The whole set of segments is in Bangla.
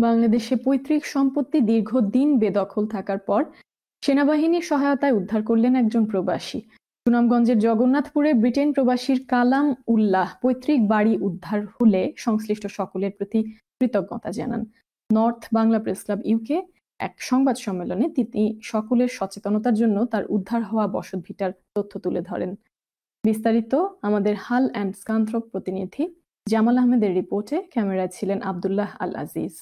বাংলাদেশে পৈতৃক সম্পত্তি দীর্ঘদিন বেদখল থাকার পর সেনাবাহিনীর সহায়তায় উদ্ধার করলেন একজন প্রবাসী। সুনামগঞ্জের জগন্নাথপুরে ব্রিটেন প্রবাসীর কালাম উল্লাহ পৈতৃক বাড়ি উদ্ধার হলে সংশ্লিষ্ট সকলের প্রতি কৃতজ্ঞতা জানান। North Bangla press club UK এক সংবাদ সম্মেলনে তিনি সকলের সচেতনতার জন্য তার উদ্ধার হওয়া বসতভিটার তথ্য তুলে ধরেন। বিস্তারিত আমাদের হাল অ্যান্ড স্কান্থ্রপ প্রতিনিধি জামাল আহমেদের রিপোর্টে। ক্যামেরায় ছিলেন আব্দুল্লাহ আল আজিজ।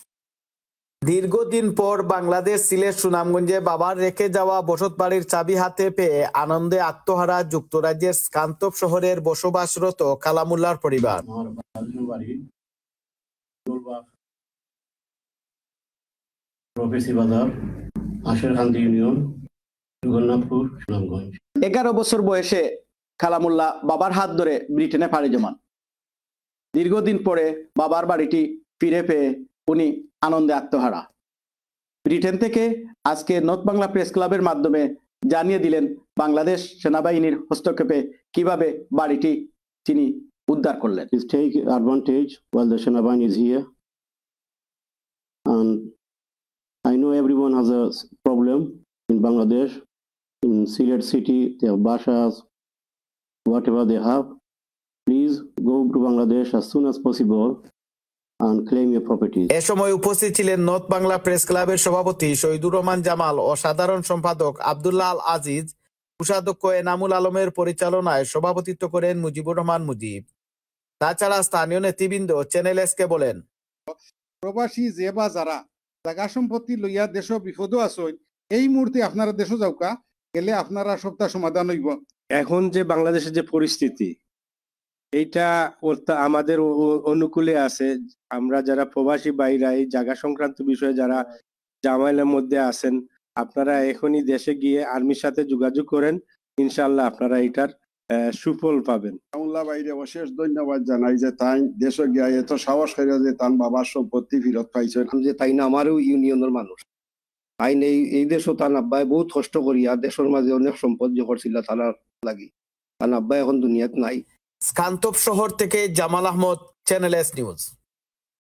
দীর্ঘদিন পর বাংলাদেশ সিলেট সুনামগঞ্জে বাবার রেখে যাওয়া বসত বাড়ির চাবি হাতে পেয়ে আনন্দে আত্মহারা যুক্তরাজ্যের স্কান্তপ শহরের বসবাসরত কালামুল্লাহর পরিবার। প্রফেসি বাজার, আশেরকান্দি ইউনিয়ন, জগন্নাথপুর, সুনামগঞ্জ। 11 বছর বয়সে কালামুল্লাহ বাবার হাত ধরে ব্রিটেনে পাড়ি জমান। দীর্ঘদিন পরে বাবার বাড়িটি ফিরে পেয়ে উনি আনন্দে আত্মহারা। ব্রিটেন থেকে আজকে নর্থ বাংলা প্রেস ক্লাবের মাধ্যমে জানিয়ে দিলেন বাংলাদেশ সেনাবাহিনীর হস্তক্ষেপে কিভাবে বাড়িটি তিনি উদ্ধার করলেন। Take advantage while the Senabahin is here, and I know everyone has a problem in Bangladesh, in Sylhet city. They have bashas, whatever they have. Please go to Bangladesh as soon as possible and claim your properties. এ সময় উপস্থিত ছিলেন নর্থ বাংলা প্রেস ক্লাবের সভাপতি শহীদুর রহমান জামাল ও সাধারণ সম্পাদক আব্দুল্লাহ আল আজিজ। কোষাধ্যক্ষ এনামুল আলমের পরিচালনায় সভাপতিত্ব করেন মুজিবুর রহমান মুজিব। তাছাড়া স্থানীয় নেতৃবৃন্দ চ্যানেল এসকে বলেন, প্রবাসী যে বা যারা জায়গা সম্পত্তি লইয়া দেশ বিপদ আসুন, এই মুহূর্তে আপনারা দেশ যাওকা গেলে আপনারা সপ্তাহ সমাধান হইব। এখন যে বাংলাদেশের যে পরিস্থিতি, এইটা আমাদের অনুকূলে আছে। আমরা যারা প্রবাসী বাইরা এই জায়গা সংক্রান্ত বিষয়ে যারা জামাইলের মধ্যে আছেন, আপনারা এখনই দেশে গিয়ে আর্মির সাথে যোগাযোগ করেন, ইনশাল্লাহ আপনারা এটার সুফল পাবেন। কালামুল্লাহ বাইরে অশেষ ধন্যবাদ জানাই যে তাই দেশে গিয়ে এত সাহস করে যে তার বাবার সম্পত্তি ফেরত পাইছেন। যে তাই না আমারও ইউনিয়নের মানুষ, আইন এই দেশও তার আব্বাই বহুত কষ্ট করিয়া দেশের মাঝে অনেক সম্পদ যে করছিল তার লাগি। তার আব্বাই এখন দুনিয়াত নাই। স্কান্তপ শহর থেকে Jamal Ahmad, channel S news.